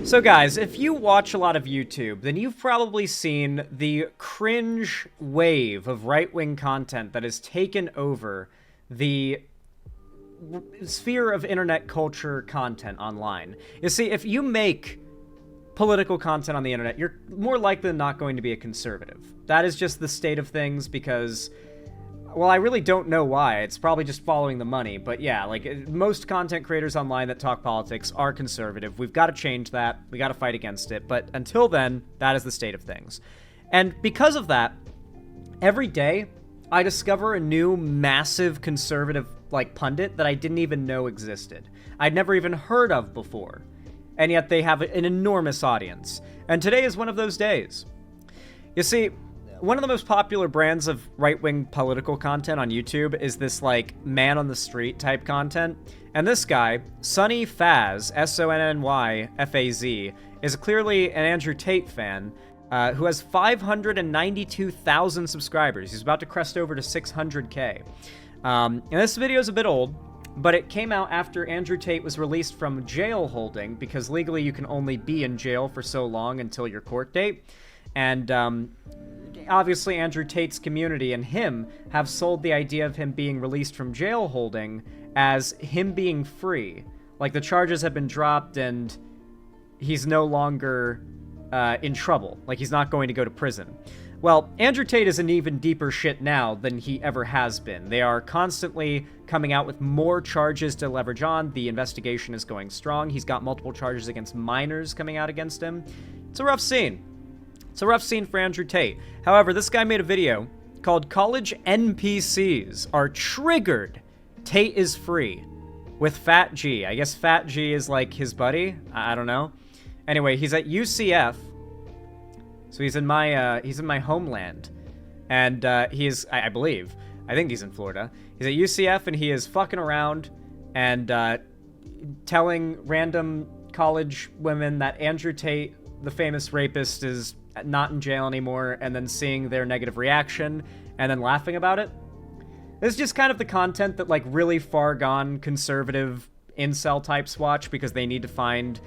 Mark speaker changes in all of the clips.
Speaker 1: So guys, if you watch a lot of YouTube, then you've probably seen the cringe wave of right-wing content that has taken over the sphere of internet culture content online. You see, if you make political content on the internet, you're more likely than not going to be a conservative. That is just the state of things because, well, I really don't know why. It's probably just following the money. But yeah, like, most content creators online that talk politics are conservative. We've got to change that. We got to fight against it. But until then, that is the state of things. And because of that, every day, I discover a new massive conservative, like, pundit that I didn't even know existed. I'd never even heard of before. And yet they have an enormous audience. And today is one of those days. You see, one of the most popular brands of right-wing political content on YouTube is this, like, man-on-the-street type content. And this guy, Sonny Faz, S-O-N-N-Y-F-A-Z, is clearly an Andrew Tate fan who has 592,000 subscribers. He's about to crest over to 600K. And this video is a bit old, but it came out after Andrew Tate was released from jail holding, because legally you can only be in jail for so long until your court date. And obviously Andrew Tate's community and him have sold the idea of him being released from jail holding as him being free. Like, the charges have been dropped and he's no longer in trouble. Like, he's not going to go to prison. Well, Andrew Tate is in even deeper shit now than he ever has been. They are constantly coming out with more charges to leverage on. The investigation is going strong. He's got multiple charges against minors coming out against him. It's a rough scene. It's a rough scene for Andrew Tate. However, this guy made a video called "College NPCs Are Triggered. Tate is Free" with Fat G. I guess Fat G is like his buddy. I don't know. Anyway, he's at UCF. So he's in my homeland. And he is, I believe, I think he's in Florida. He's at UCF and he is fucking around and telling random college women that Andrew Tate, the famous rapist, is not in jail anymore, and then seeing their negative reaction and then laughing about it. This is just kind of the content that, like, really far gone conservative incel types watch, because they need to find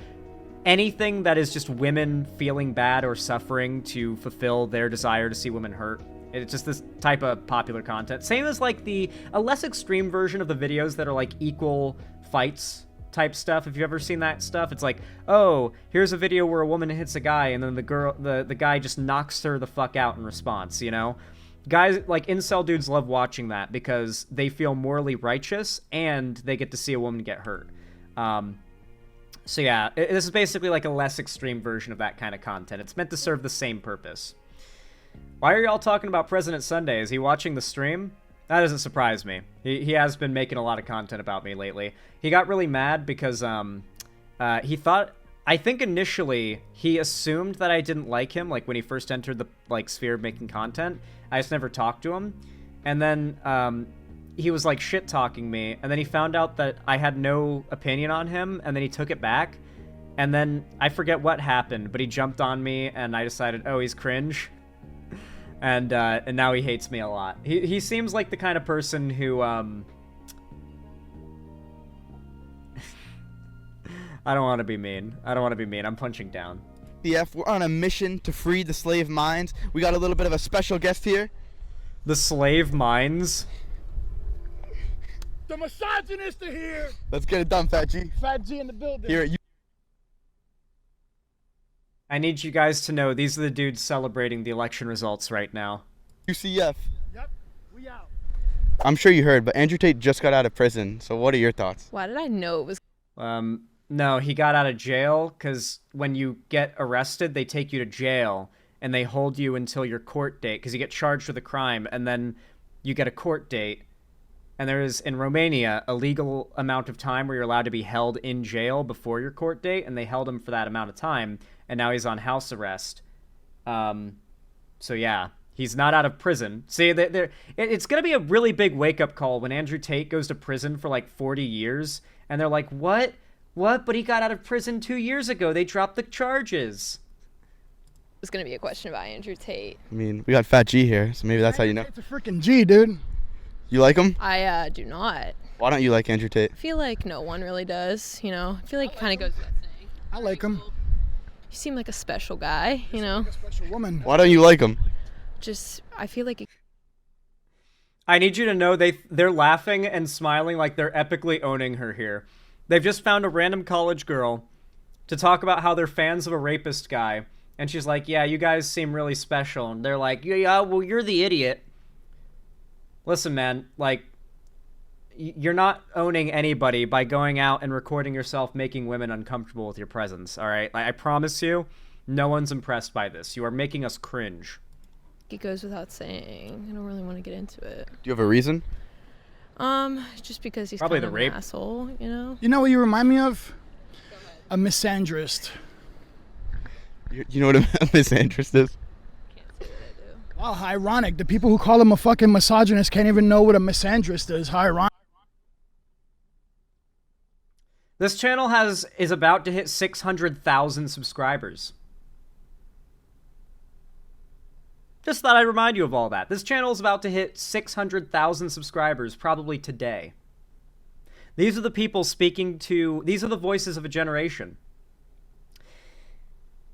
Speaker 1: anything that is just women feeling bad or suffering to fulfill their desire to see women hurt. It's just this type of popular content. Same as, like, a less extreme version of the videos that are, like, equal fights type stuff. If you've ever seen that stuff, it's like, oh, here's a video where a woman hits a guy and then the guy just knocks her the fuck out in response, you know? Guys, like, incel dudes love watching that because they feel morally righteous and they get to see a woman get hurt. So yeah, this is basically like a less extreme version of that kind of content. It's meant to serve the same purpose. Why are y'all talking about President Sunday? Is he watching the stream? That doesn't surprise me. He has been making a lot of content about me lately. He got really mad because he thought, I think initially he assumed that I didn't like him, like when he first entered the, like, sphere of making content. I just never talked to him. And then he was, like, shit-talking me, and then he found out that I had no opinion on him, and then he took it back. And then I forget what happened, but he jumped on me, and I decided, oh, he's cringe. And now he hates me a lot. He seems like the kind of person who, I don't want to be mean. I don't want to be mean. I'm punching down.
Speaker 2: We're on a mission to free the slave minds. We got a little bit of a special guest here.
Speaker 1: The slave minds?
Speaker 3: The misogynist are here.
Speaker 2: Let's get it done, Fat G.
Speaker 3: Fat G in the building.
Speaker 2: Here,
Speaker 1: I need you guys to know these are the dudes celebrating the election results right now.
Speaker 2: UCF.
Speaker 3: Yep, we out.
Speaker 2: I'm sure you heard, but Andrew Tate just got out of prison. So what are your thoughts?
Speaker 4: Why did I know it was...
Speaker 1: No, he got out of jail because when you get arrested, they take you to jail and they hold you until your court date because you get charged with a crime and then you get a court date. And there is, in Romania, a legal amount of time where you're allowed to be held in jail before your court date, and they held him for that amount of time, and now he's on house arrest. So yeah, he's not out of prison. See, it's going to be a really big wake-up call when Andrew Tate goes to prison for like 40 years, and they're like, what? What? But he got out of prison 2 years ago. They dropped the charges.
Speaker 4: It's going to be a question about Andrew Tate.
Speaker 2: I mean, we got Fat G here, so maybe that's how you know.
Speaker 3: It's a freaking G, dude.
Speaker 2: You like him?
Speaker 4: I do not.
Speaker 2: Why don't you like Andrew Tate?
Speaker 4: I feel like no one really does, you know? I feel like it kind of goes without saying.
Speaker 3: I like him.
Speaker 4: You seem like a special guy, you know?
Speaker 3: Special woman.
Speaker 2: Why don't you like him?
Speaker 4: Just, I feel like
Speaker 1: I need you to know they're laughing and smiling like they're epically owning her here. They've just found a random college girl to talk about how they're fans of a rapist guy. And she's like, yeah, you guys seem really special. And they're like, yeah, well, you're the idiot. Listen, man, like, you're not owning anybody by going out and recording yourself making women uncomfortable with your presence, all right? I promise you, no one's impressed by this. You are making us cringe.
Speaker 4: it goes without saying. I don't really want to get into it.
Speaker 2: Do you have a reason?
Speaker 4: Just because he's
Speaker 1: Probably
Speaker 4: kind of
Speaker 1: the rape.
Speaker 4: an asshole, you know?
Speaker 3: You know what you remind me of? A misandrist.
Speaker 2: You know what a misandrist is?
Speaker 3: Wow, how ironic. The people who call him a fucking misogynist can't even know what a misandrist is. How ironic.
Speaker 1: This channel is about to hit 600,000 subscribers. Just thought I'd remind you of all that. This channel is about to hit 600,000 subscribers, probably today. These are the people these are the voices of a generation.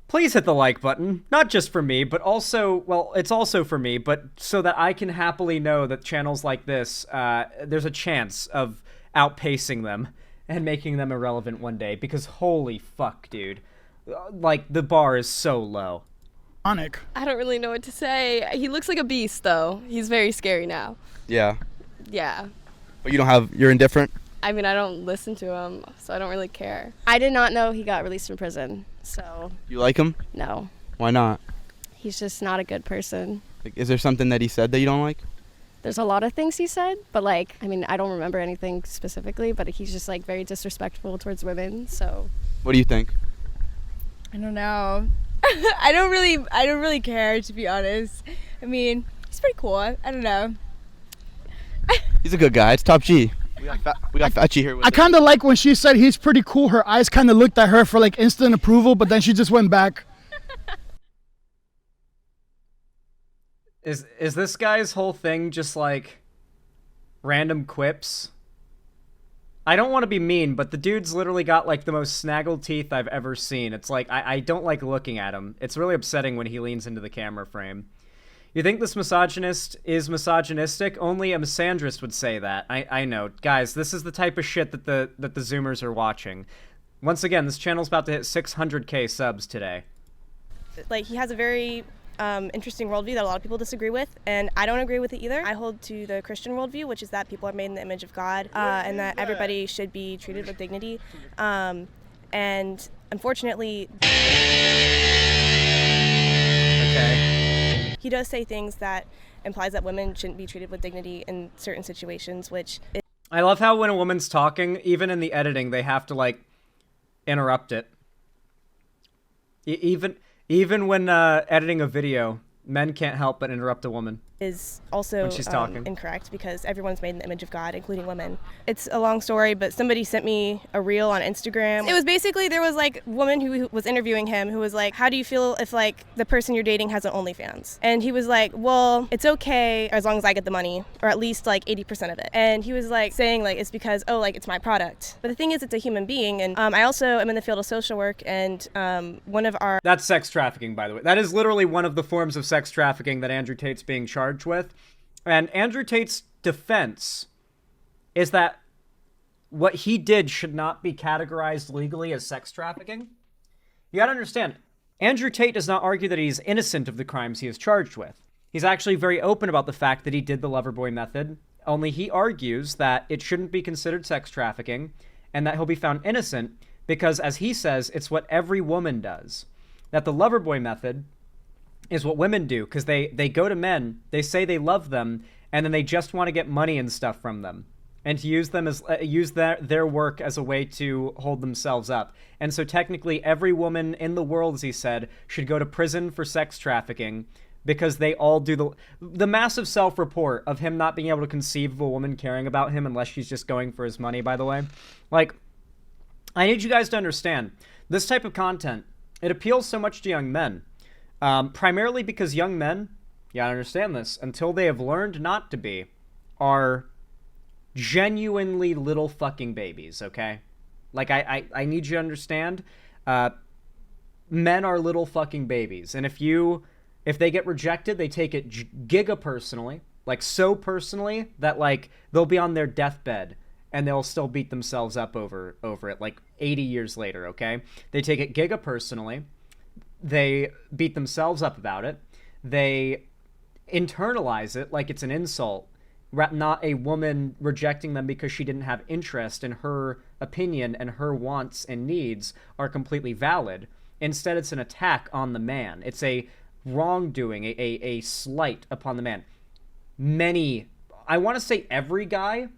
Speaker 1: Please hit the like button, not just for me, but also, well, it's also for me, but so that I can happily know that channels like this, there's a chance of outpacing them and making them irrelevant one day, because holy fuck, dude. Like, the bar is so low.
Speaker 3: Ironic.
Speaker 5: I don't really know what to say. He looks like a beast, though. He's very scary now.
Speaker 2: Yeah.
Speaker 5: Yeah.
Speaker 2: But you're indifferent?
Speaker 5: I mean, I don't listen to him, so I don't really care. I did not know he got released from prison, so
Speaker 2: You like him?
Speaker 5: no.
Speaker 2: Why not?
Speaker 5: He's just not a good person.
Speaker 2: Like, is there something that he said that you don't like?
Speaker 5: There's a lot of things he said, but like, I mean, I don't remember anything specifically, but he's just like very disrespectful towards women, so.
Speaker 2: What do you think?
Speaker 6: I don't know. I don't really care, to be honest. I mean, he's pretty cool. I don't know.
Speaker 2: He's a good guy. It's Top G. We got Fat G here with
Speaker 3: I
Speaker 2: us.
Speaker 3: kind of like when she said he's pretty cool. Her eyes kind of looked at her for like instant approval, but then she just went back.
Speaker 1: Is this guy's whole thing just like random quips? I don't want to be mean, but the dude's literally got like the most snaggled teeth I've ever seen. It's like, I don't like looking at him. It's really upsetting when he leans into the camera frame. You think this misogynist is misogynistic? Only a misandrist would say that. I know. Guys, this is the type of shit that the Zoomers are watching. Once again, this channel's about to hit 600k subs today.
Speaker 7: Like, he has a very interesting worldview that a lot of people disagree with, and I don't agree with it either. I hold to the Christian worldview, which is that people are made in the image of God, and that everybody should be treated with dignity. And unfortunately,
Speaker 1: Okay.
Speaker 7: he does say things that implies that women shouldn't be treated with dignity in certain situations, which is
Speaker 1: I love how when a woman's talking, even in the editing, they have to, like, interrupt it. Even when editing a video, men can't help but interrupt a woman.
Speaker 7: also
Speaker 1: When she's talking.
Speaker 7: incorrect, because everyone's made in the image of God, including women. It's a long story, but somebody sent me a reel on Instagram. It was basically, there was like a woman who was interviewing him who was like, how do you feel if like the person you're dating has an OnlyFans? And he was like, well, it's okay as long as I get the money, or at least like 80% of it. And he was like saying like, it's because, oh, like it's my product. But the thing is, it's a human being. And I also am in the field of social work, and one of our
Speaker 1: That's sex trafficking, by the way. That is literally one of the forms of sex trafficking that Andrew Tate's being charged with. And Andrew Tate's defense is that what he did should not be categorized legally as sex trafficking. You gotta understand, Andrew Tate does not argue that he's innocent of the crimes he is charged with. He's actually very open about the fact that he did the Loverboy method, only he argues that it shouldn't be considered sex trafficking and that he'll be found innocent because, as he says, it's what every woman does. That the Loverboy method is what women do, because they go to men, they say they love them, and then they just want to get money and stuff from them, and to use them as their work as a way to hold themselves up. And so technically every woman in the world, as he said, should go to prison for sex trafficking, because they all do the massive self-report of him not being able to conceive of a woman caring about him unless she's just going for his money, by the way. Like, I need you guys to understand, this type of content, it appeals so much to young men. Primarily because young men, you gotta understand this, until they have learned not to be, are genuinely little fucking babies, okay? Like, I need you to understand, men are little fucking babies, and if they get rejected, they take it giga personally, like so personally that like they'll be on their deathbed and they'll still beat themselves up over it like 80 years later, okay? They take it giga personally. They beat themselves up about it. They internalize it like it's an insult, not a woman rejecting them because she didn't have interest in her opinion and her wants and needs are completely valid. Instead, it's an attack on the man. It's a wrongdoing, a slight upon the man. I want to say every guy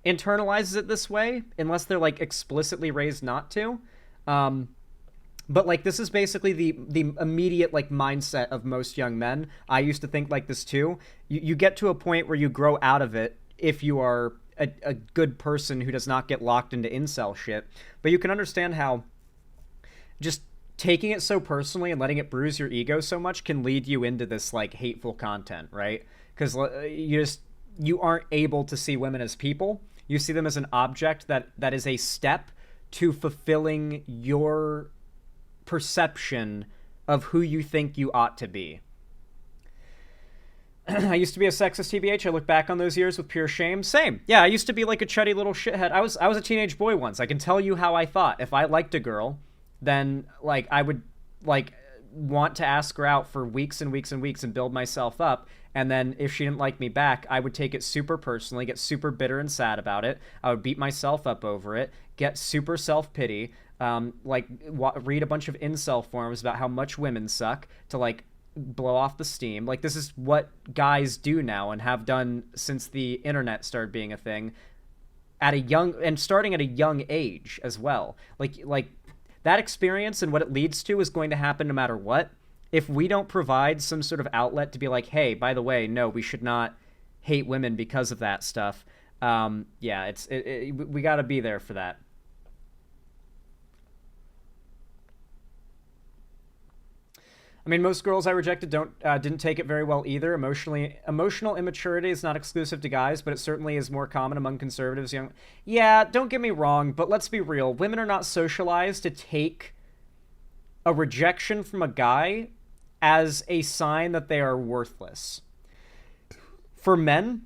Speaker 1: internalizes it this way, unless they're like explicitly raised not to. But like this is basically the immediate like mindset of most young men. I used to think like this too. You get to a point where you grow out of it if you are a good person who does not get locked into incel shit. But you can understand how just taking it so personally and letting it bruise your ego so much can lead you into this like hateful content, right? Because you aren't able to see women as people. You see them as an object that is a step to fulfilling your perception of who you think you ought to be. I used to be a sexist TBH. I look back on those years with pure shame. Same. Yeah, I used to be like a chuddy little shithead. I was a teenage boy once. I can tell you how I thought. If I liked a girl, then like I would like want to ask her out for weeks and weeks and weeks and build myself up. And then if she didn't like me back, I would take it super personally, get super bitter and sad about it. I would beat myself up over it, get super self-pity, read a bunch of incel forums about how much women suck to like blow off the steam. Like this is what guys do now and have done since the internet started being a thing starting at a young age as well. Like that experience and what it leads to is going to happen no matter what. If we don't provide some sort of outlet to be like, hey, by the way, no, we should not hate women because of that stuff. We got to be there for that. I mean, most girls I rejected didn't take it very well either. Emotional immaturity is not exclusive to guys, but it certainly is more common among conservatives. Yeah, don't get me wrong, but let's be real. Women are not socialized to take a rejection from a guy as a sign that they are worthless. For men,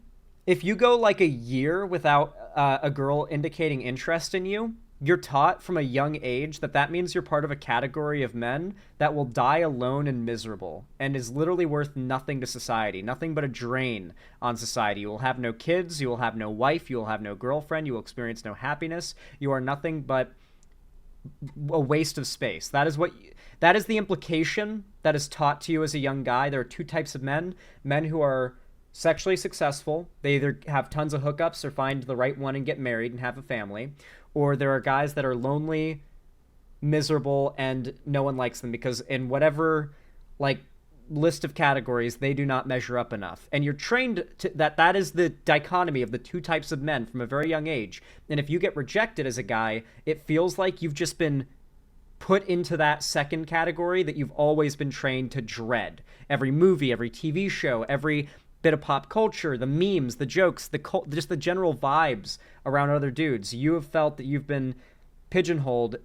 Speaker 1: if you go like a year without a girl indicating interest in you, you're taught from a young age that means you're part of a category of men that will die alone and miserable and is literally worth nothing to society, nothing but a drain on society. You will have no kids, you will have no wife, you will have no girlfriend, you will experience no happiness. You are nothing but a waste of space. That is the implication that is taught to you as a young guy. There are two types of men who are sexually successful. They either have tons of hookups or find the right one and get married and have a family, or there are guys that are lonely, miserable, and no one likes them because in whatever like list of categories they do not measure up enough. And you're trained to that is the dichotomy of the two types of men from a very young age. And if you get rejected as a guy, it feels like you've just been put into that second category that you've always been trained to dread. Every movie, every TV show, every bit of pop culture, the memes, the jokes, just the general vibes around other dudes. You have felt that you've been pigeonholed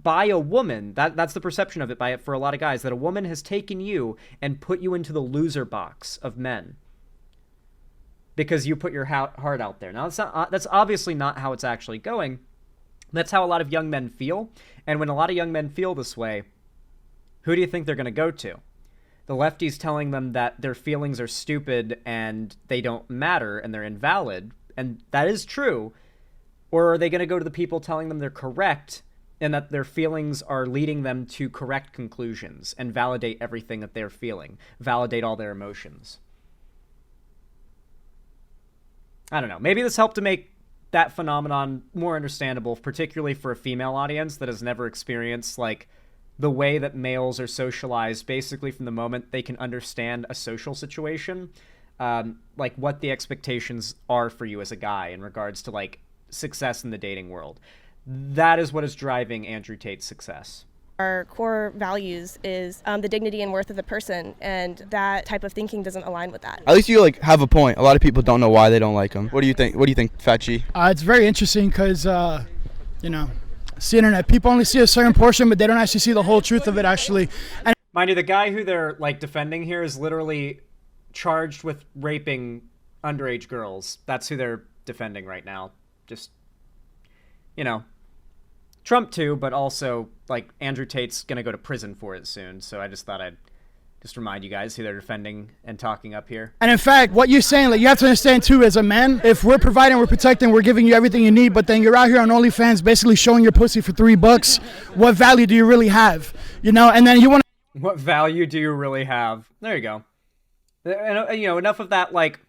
Speaker 1: by a woman. That's the perception of it for a lot of guys, that a woman has taken you and put you into the loser box of men because you put your heart out there. Now, that's obviously not how it's actually going. That's how a lot of young men feel. And when a lot of young men feel this way, who do you think they're going to go to? The lefties telling them that their feelings are stupid and they don't matter and they're invalid, and that is true. Or are they going to go to the people telling them they're correct and that their feelings are leading them to correct conclusions and validate everything that they're feeling, validate all their emotions? I don't know. Maybe this helped to make that phenomenon more understandable, particularly for a female audience that has never experienced like the way that males are socialized basically from the moment they can understand a social situation, like what the expectations are for you as a guy in regards to like success in the dating world. That is what is driving Andrew Tate's success.
Speaker 7: Our core values is the dignity and worth of the person, and that type of thinking doesn't align with that.
Speaker 2: At least you like have a point. A lot of people don't know why they don't like him. What do you think? What do you think, Fat G?
Speaker 3: It's very interesting because, It's the internet. People only see a certain portion, but they don't actually see the whole truth of it, actually. And
Speaker 1: Mind you, the guy who they're like defending here is literally charged with raping underage girls. That's who they're defending right now. Just, you know, Trump too, but also like Andrew Tate's gonna go to prison for it soon. So I just thought I'd just remind you guys who they're defending and talking up here.
Speaker 3: And in fact, what you're saying, like, you have to understand too, as a man, if we're providing, we're protecting, we're giving you everything you need, but then you're out here on OnlyFans basically showing your pussy for $3, what value do you really have? You know, and then you want to...
Speaker 1: What value do you really have? There you go. And, you know, enough of that, like,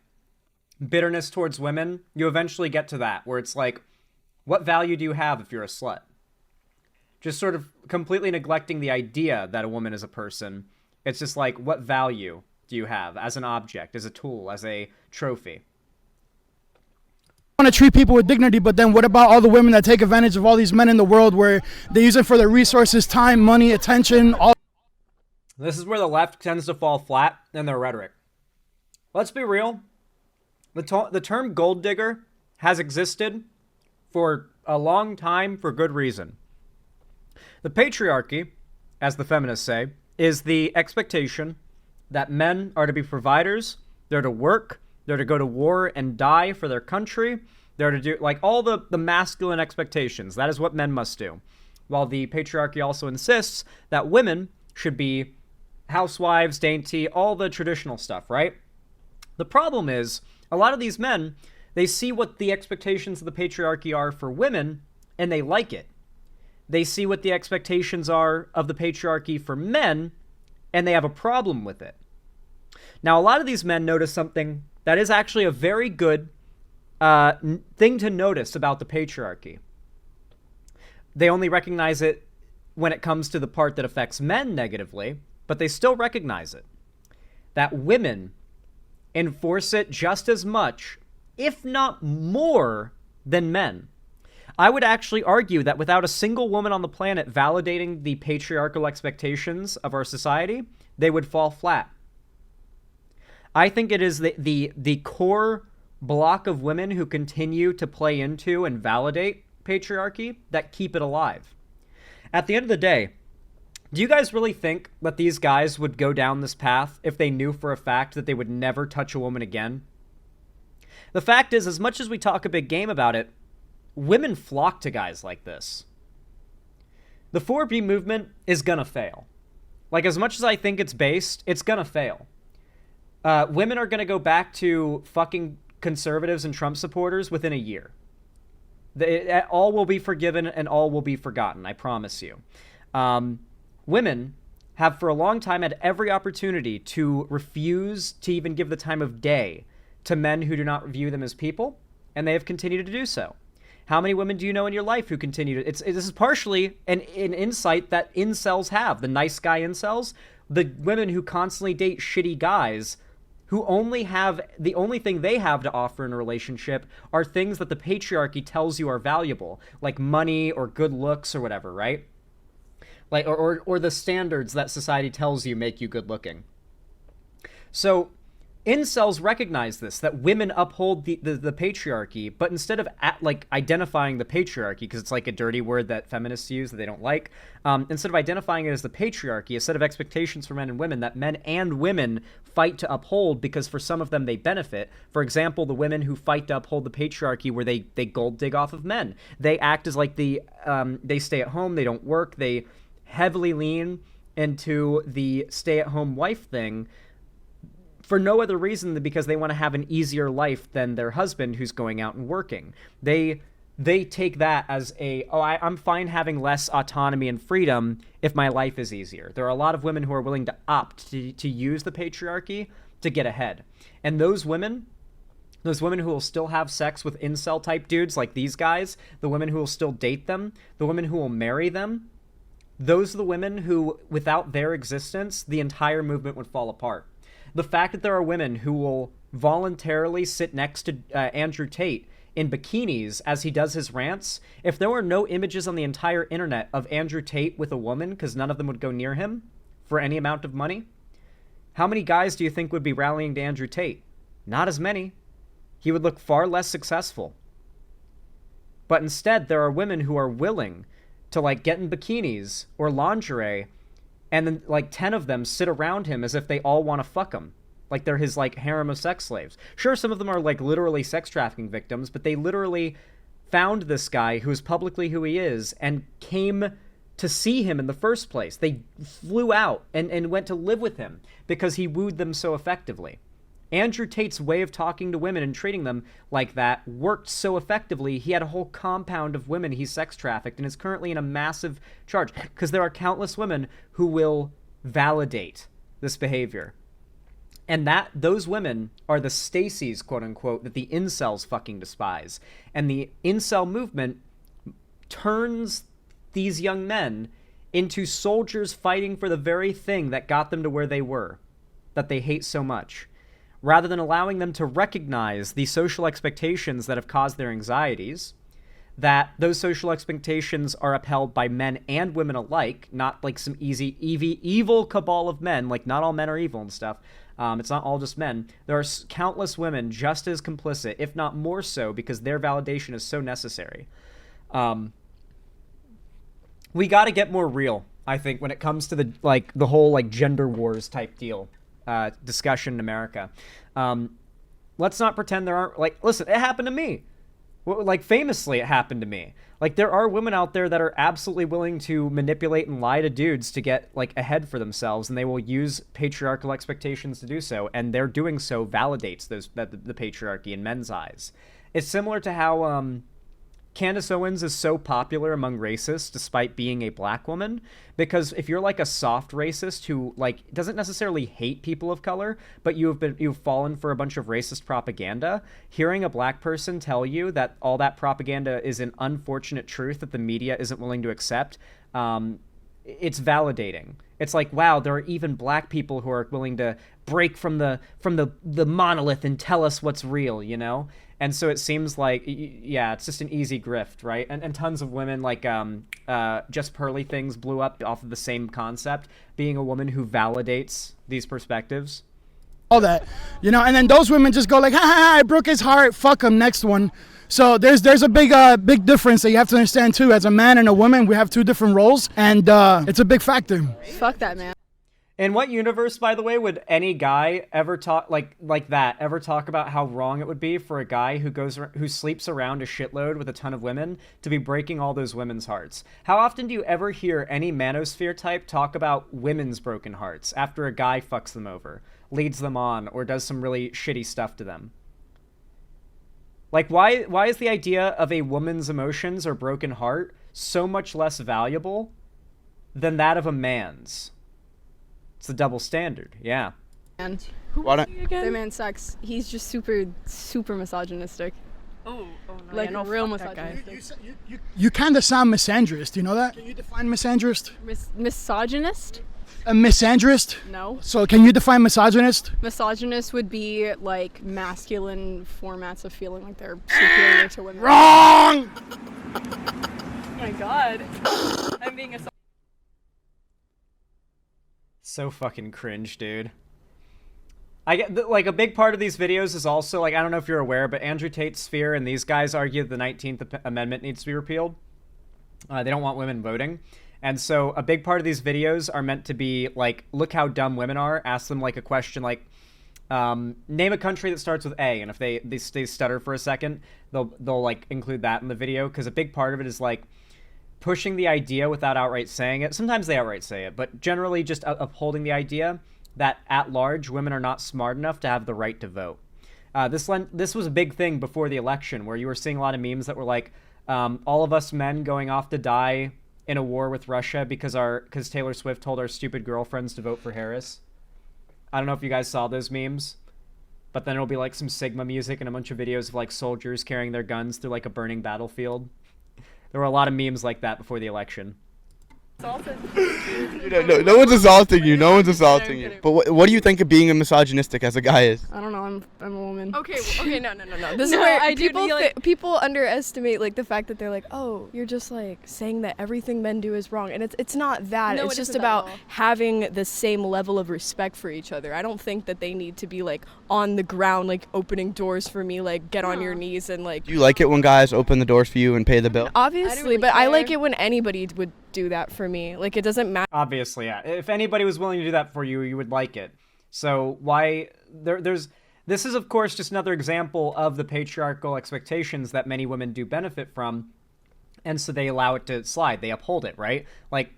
Speaker 1: bitterness towards women. You eventually get to that, where it's like, what value do you have if you're a slut? Just sort of completely neglecting the idea that a woman is a person. It's just like, what value do you have as an object, as a tool, as a trophy?
Speaker 3: Want to treat people with dignity, but then what about all the women that take advantage of all these men in the world where they use it for their resources, time, money, attention, all...
Speaker 1: This is where the left tends to fall flat in their rhetoric. Let's be real. The term gold digger has existed for a long time for good reason. The patriarchy, as the feminists say, is the expectation that men are to be providers, they're to work, they're to go to war and die for their country, they're to do, like, all the masculine expectations. That is what men must do. While the patriarchy also insists that women should be housewives, dainty, all the traditional stuff, right? The problem is, a lot of these men, they see what the expectations of the patriarchy are for women, and they like it. They see what the expectations are of the patriarchy for men, and they have a problem with it. Now, a lot of these men notice something that is actually a very good thing to notice about the patriarchy. They only recognize it when it comes to the part that affects men negatively, but they still recognize it. That women enforce it just as much, if not more, than men. I would actually argue that without a single woman on the planet validating the patriarchal expectations of our society, they would fall flat. I think it is the core block of women who continue to play into and validate patriarchy that keep it alive. At the end of the day, do you guys really think that these guys would go down this path if they knew for a fact that they would never touch a woman again? The fact is, as much as we talk a big game about it, women flock to guys like this. The 4B movement is gonna fail. Like, as much as I think it's based, it's gonna fail. Women are gonna go back to fucking conservatives and Trump supporters within a year. All will be forgiven and all will be forgotten, I promise you. Women have for a long time had every opportunity to refuse to even give the time of day to men who do not view them as people, and they have continued to do so. How many women do you know in your life who continue to... This is partially an insight that incels have. The nice guy incels, the women who constantly date shitty guys who only have... The only thing they have to offer in a relationship are things that the patriarchy tells you are valuable, like money or good looks or whatever, right? Like, or the standards that society tells you make you good looking. So... incels recognize this, that women uphold the patriarchy, but instead of identifying the patriarchy, because it's like a dirty word that feminists use that they don't like, instead of identifying it as the patriarchy, a set of expectations for men and women that men and women fight to uphold because for some of them they benefit. For example, the women who fight to uphold the patriarchy where they gold dig off of men. They act as like they stay at home, they don't work, they heavily lean into the stay-at-home wife thing, for no other reason than because they want to have an easier life than their husband who's going out and working. They take that as I'm fine having less autonomy and freedom if my life is easier. There are a lot of women who are willing to opt to use the patriarchy to get ahead. And those women who will still have sex with incel type dudes like these guys, the women who will still date them, the women who will marry them, those are the women who, without their existence, the entire movement would fall apart. The fact that there are women who will voluntarily sit next to Andrew Tate in bikinis as he does his rants, if there were no images on the entire internet of Andrew Tate with a woman because none of them would go near him for any amount of money, how many guys do you think would be rallying to Andrew Tate? Not as many. He would look far less successful. But instead, there are women who are willing to like get in bikinis or lingerie, and then like 10 of them sit around him as if they all want to fuck him. Like they're his like harem of sex slaves. Sure, some of them are like literally sex trafficking victims, but they literally found this guy who is publicly who he is and came to see him in the first place. They flew out and went to live with him because he wooed them so effectively. Andrew Tate's way of talking to women and treating them like that worked so effectively, he had a whole compound of women he sex trafficked and is currently in a massive charge because there are countless women who will validate this behavior. And those women are the Stacys, quote unquote, that the incels fucking despise. And the incel movement turns these young men into soldiers fighting for the very thing that got them to where they were, that they hate so much, rather than allowing them to recognize the social expectations that have caused their anxieties, that those social expectations are upheld by men and women alike, not like some evil cabal of men, like not all men are evil and stuff. It's not all just men. There are countless women just as complicit, if not more so, because their validation is so necessary. We got to get more real, I think, when it comes to the whole like gender wars type deal discussion in America. Let's not pretend there aren't, like, listen, it happened to me. Like, famously, it happened to me. Like, there are women out there that are absolutely willing to manipulate and lie to dudes to get, like, ahead for themselves, and they will use patriarchal expectations to do so, and their doing so validates the patriarchy in men's eyes. It's similar to how Candace Owens is so popular among racists despite being a black woman, because if you're like a soft racist who like doesn't necessarily hate people of color, but you've fallen for a bunch of racist propaganda, hearing a black person tell you that all that propaganda is an unfortunate truth that the media isn't willing to accept, it's validating. It's like, wow, there are even black people who are willing to break from the monolith and tell us what's real, you know? And so it seems like, yeah, it's just an easy grift, right? And tons of women, like Just Pearly Things blew up off of the same concept, being a woman who validates these perspectives.
Speaker 3: All that, you know, and then those women just go like, ha ha, ha, I broke his heart, fuck him, next one. So there's a big difference that you have to understand too. As a man and a woman, we have two different roles, and it's a big factor.
Speaker 5: Fuck that, man.
Speaker 1: In what universe, by the way, would any guy ever talk ever talk about how wrong it would be for a guy who sleeps around a shitload with a ton of women to be breaking all those women's hearts? How often do you ever hear any manosphere type talk about women's broken hearts after a guy fucks them over, leads them on, or does some really shitty stuff to them? Like, why is the idea of a woman's emotions or broken heart so much less valuable than that of a man's? It's a double standard, yeah.
Speaker 5: And
Speaker 2: Why don't
Speaker 5: that man sucks. He's just super misogynistic.
Speaker 8: Oh no.
Speaker 5: Like,
Speaker 8: yeah, no,
Speaker 5: real
Speaker 8: fuck that guy.
Speaker 5: misogynistic.
Speaker 3: You kind of sound misandrist, you know that? Can you define misandrist?
Speaker 5: Misogynist?
Speaker 3: A misandrist?
Speaker 5: No.
Speaker 3: So can you define misogynist?
Speaker 5: Misogynist would be like masculine formats of feeling like they're superior to women.
Speaker 3: Wrong!
Speaker 8: Oh my god. I'm being a
Speaker 1: So fucking cringe, dude. I get like a big part of these videos is also like, I don't know if you're aware, but Andrew Tate's sphere and these guys argue the 19th Amendment needs to be repealed. They don't want women voting. And so a big part of these videos are meant to be like, look how dumb women are. Ask them like a question like, name a country that starts with A. And if they stutter for a second, they'll like include that in the video. Because a big part of it is like pushing the idea without outright saying it. Sometimes they outright say it, but generally just upholding the idea that at large, women are not smart enough to have the right to vote. This was a big thing before the election, where you were seeing a lot of memes that were like, all of us men going off to die in a war with Russia because Taylor Swift told our stupid girlfriends to vote for Harris. I don't know if you guys saw those memes, but then it'll be like some Sigma music and a bunch of videos of like soldiers carrying their guns through like a burning battlefield. There were a lot of memes like that before the election.
Speaker 2: No one's assaulting you. No one's assaulting you. But what do you think of being a misogynistic as a guy is?
Speaker 4: I don't know. I'm a woman.
Speaker 8: Okay, no.
Speaker 4: This is
Speaker 8: No,
Speaker 4: where
Speaker 8: I do
Speaker 4: people
Speaker 8: feel like-
Speaker 4: people underestimate like the fact that they're like, oh, you're just like saying that everything men do is wrong, and it's not that.
Speaker 8: No,
Speaker 4: it's
Speaker 8: it
Speaker 4: just
Speaker 8: isn't that at
Speaker 4: about
Speaker 8: all.
Speaker 4: having the same level of respect for each other. I don't think that they need to be like on the ground, like opening doors for me, like get on your knees and like.
Speaker 2: Do you like it when guys open the doors for you and pay the bill?
Speaker 4: Obviously,
Speaker 8: really
Speaker 4: but I like
Speaker 8: care.
Speaker 4: it when anybody would do that for me. Like it doesn't matter.
Speaker 1: Obviously, yeah. If anybody was willing to do that for you, you would like it. So why there's this is of course just another example of the patriarchal expectations that many women do benefit from, and so they allow it to slide. They uphold it, right? Like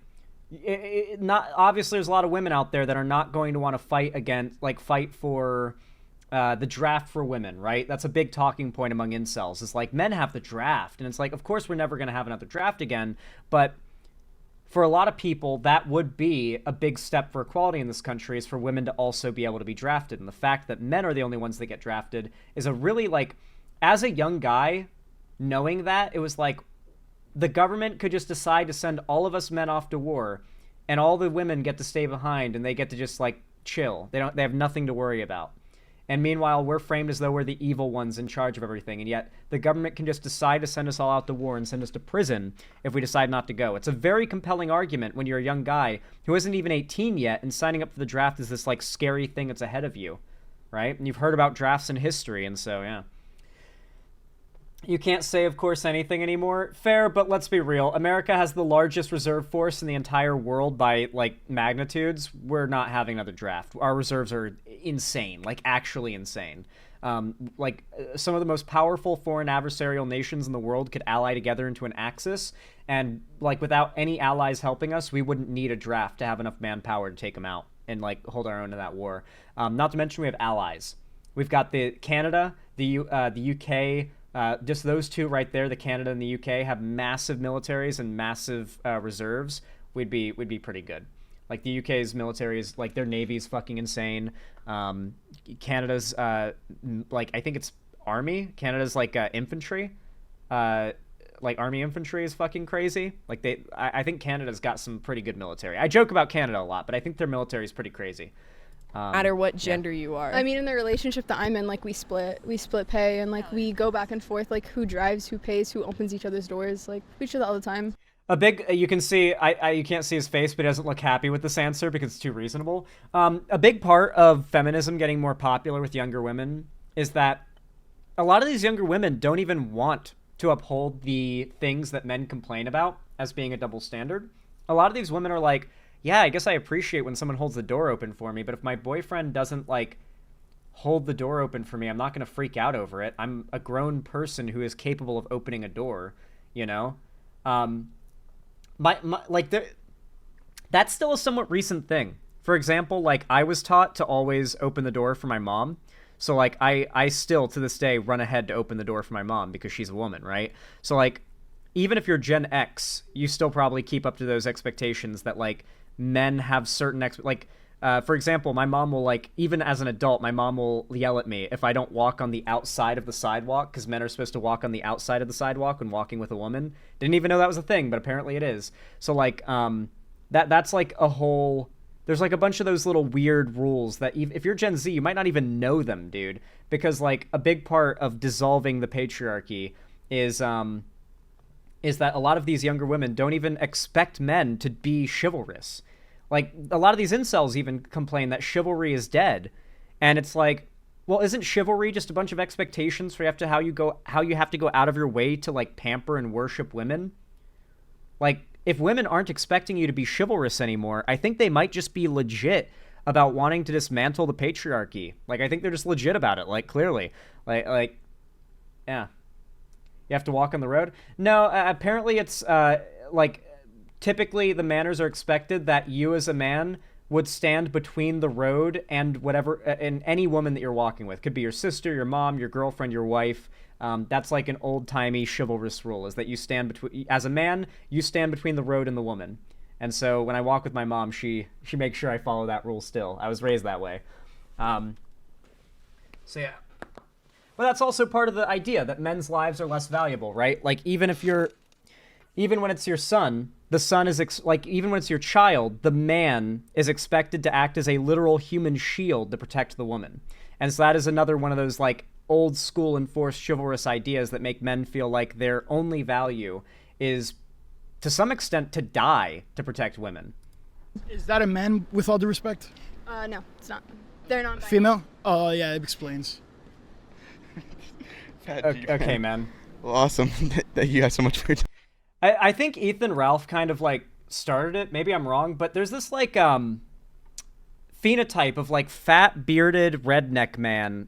Speaker 1: not obviously there's a lot of women out there that are not going to want to fight for the draft for women, right? That's a big talking point among incels. It's like men have the draft, and it's like, of course we're never going to have another draft again, but for a lot of people, that would be a big step for equality in this country, is for women to also be able to be drafted. And the fact that men are the only ones that get drafted is a really, like, as a young guy, knowing that, it was like, the government could just decide to send all of us men off to war, and all the women get to stay behind, and they get to just, like, chill. They have nothing to worry about. And meanwhile, we're framed as though we're the evil ones in charge of everything. And yet the government can just decide to send us all out to war and send us to prison if we decide not to go. It's a very compelling argument when you're a young guy who isn't even 18 yet, and signing up for the draft is this like scary thing that's ahead of you, right? And you've heard about drafts in history, and so, yeah. You can't say, of course, anything anymore. Fair, but let's be real. America has the largest reserve force in the entire world by, like, magnitudes. We're not having another draft. Our reserves are insane, like, actually insane. Some of the most powerful foreign adversarial nations in the world could ally together into an axis, and, like, without any allies helping us, we wouldn't need a draft to have enough manpower to take them out and, like, hold our own in that war. Not to mention we have allies. We've got the Canada, the UK... just those two right there, the Canada and the UK, have massive militaries and massive reserves. We'd be pretty good. Like, the UK's military is, like, their navy is fucking insane. Canada's, like, I think it's army. Canada's, like, infantry. Like, army infantry is fucking crazy. Like, I think Canada's got some pretty good military. I joke about Canada a lot, but I think their military is pretty crazy.
Speaker 4: No matter what gender you are.
Speaker 9: I mean, in the relationship that I'm in, like, we split pay, and like we go back and forth, like who drives, who pays, who opens each other's doors, like we each other all the time.
Speaker 1: A big, you can see, you can't see his face, but he doesn't look happy with this answer because it's too reasonable. A big part of feminism getting more popular with younger women is that a lot of these younger women don't even want to uphold the things that men complain about as being a double standard. A lot of these women are like, yeah, I guess I appreciate when someone holds the door open for me, but if my boyfriend doesn't, like, hold the door open for me, I'm not going to freak out over it. I'm a grown person who is capable of opening a door, you know? That's still a somewhat recent thing. For example, like, I was taught to always open the door for my mom. So, like, I still, to this day, run ahead to open the door for my mom because she's a woman, right? So, like, even if you're Gen X, you still probably keep up to those expectations that, like, men have certain for example, my mom will, like, even as an adult, my mom will yell at me if I don't walk on the outside of the sidewalk, because men are supposed to walk on the outside of the sidewalk when walking with a woman. Didn't even know that was a thing, but apparently it is. So, like, that's like a whole, there's like a bunch of those little weird rules that if you're Gen Z, you might not even know them, dude, because, like, a big part of dissolving the patriarchy is that a lot of these younger women don't even expect men to be chivalrous. Like, a lot of these incels even complain that chivalry is dead. And it's like, well, isn't chivalry just a bunch of expectations for how you have to go out of your way to, like, pamper and worship women? Like, if women aren't expecting you to be chivalrous anymore, I think they might just be legit about wanting to dismantle the patriarchy. Like, I think they're just legit about it, like, clearly. Like, yeah. You have to walk on the road? No, apparently it's, like, typically the manners are expected that you as a man would stand between the road and whatever, and any woman that you're walking with. Could be your sister, your mom, your girlfriend, your wife. That's like an old-timey chivalrous rule, is that you stand between, as a man, you stand between the road and the woman. And so when I walk with my mom, she makes sure I follow that rule still. I was raised that way. So yeah. But that's also part of the idea that men's lives are less valuable, right? Like, even when it's your son, the son is, like, even when it's your child, the man is expected to act as a literal human shield to protect the woman. And so that is another one of those, like, old school enforced chivalrous ideas that make men feel like their only value is, to some extent, to die to protect women.
Speaker 3: Is that a man, with all due respect?
Speaker 9: No, it's not. They're not.
Speaker 3: Female? Oh, yeah, it explains.
Speaker 1: Okay, man.
Speaker 2: Well, awesome. Thank you guys so much for your time.
Speaker 1: I think Ethan Ralph kind of, like, started it. Maybe I'm wrong, but there's this, like, phenotype of, like, fat, bearded, redneck man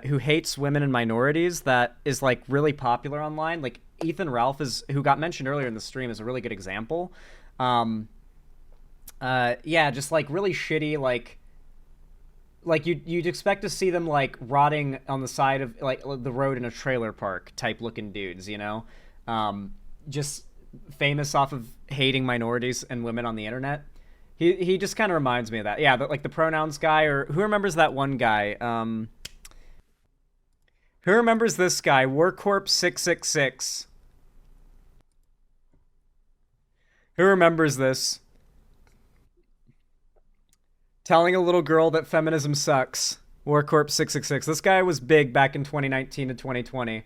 Speaker 1: who hates women and minorities that is, like, really popular online. Like, Ethan Ralph, who got mentioned earlier in the stream, is a really good example. Yeah, just, like, really shitty, like you'd expect to see them, like, rotting on the side of, like, the road in a trailer park type looking dudes, you know? Just famous off of hating minorities and women on the internet. He just kind of reminds me of that. Yeah, like the pronouns guy, or who remembers that one guy? Who remembers this guy? Warcorp 666. Who remembers this? Telling a little girl that feminism sucks. Warcorp 666. This guy was big back in 2019 to 2020.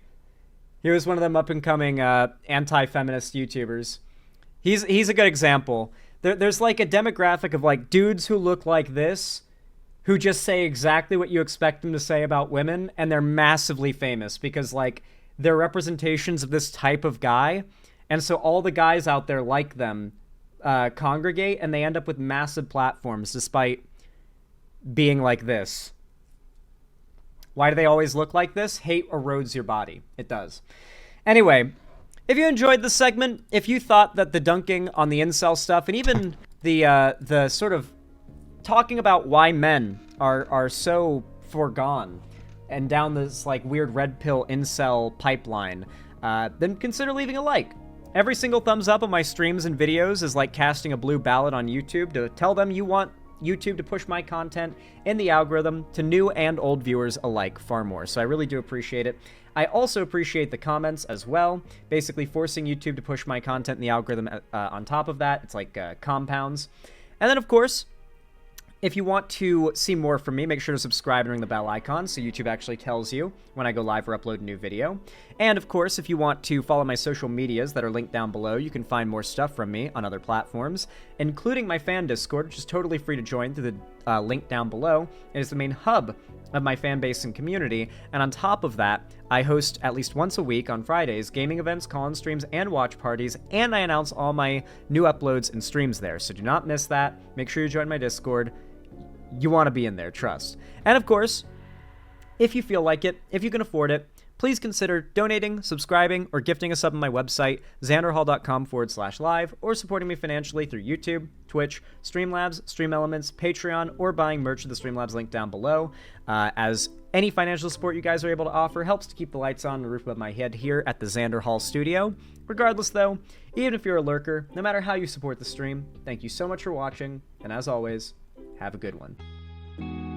Speaker 1: He was one of them up-and-coming anti-feminist YouTubers. He's a good example. There's like a demographic of like dudes who look like this, who just say exactly what you expect them to say about women, and they're massively famous because like they're representations of this type of guy, and so all the guys out there like them congregate, and they end up with massive platforms despite being like this. Why do they always look like this? Hate erodes your body. It does. Anyway, if you enjoyed this segment, if you thought that the dunking on the incel stuff, and even the sort of talking about why men are so foregone and down this like weird red pill incel pipeline, then consider leaving a like. Every single thumbs up on my streams and videos is like casting a blue ballot on YouTube to tell them you want YouTube to push my content in the algorithm to new and old viewers alike far more. So I really do appreciate it. I also appreciate the comments as well, basically forcing YouTube to push my content in the algorithm on top of that. It's like compounds. And then, of course, if you want to see more from me, make sure to subscribe and ring the bell icon so YouTube actually tells you when I go live or upload a new video. And of course, if you want to follow my social medias that are linked down below, you can find more stuff from me on other platforms, including my fan Discord, which is totally free to join through the link down below. It is the main hub of my fan base and community, and on top of that, I host at least once a week on Fridays gaming events, call-in streams, and watch parties, and I announce all my new uploads and streams there, so do not miss that. Make sure you join my Discord. You want to be in there, trust. And of course, if you feel like it, if you can afford it, please consider donating, subscribing, or gifting a sub on my website, xanderhall.com/live, or supporting me financially through YouTube, Twitch, Streamlabs, Stream Elements, Patreon, or buying merch at the Streamlabs link down below, as any financial support you guys are able to offer helps to keep the lights on and the roof above my head here at the Xander Hall studio. Regardless, though, even if you're a lurker, no matter how you support the stream, thank you so much for watching, and as always, have a good one.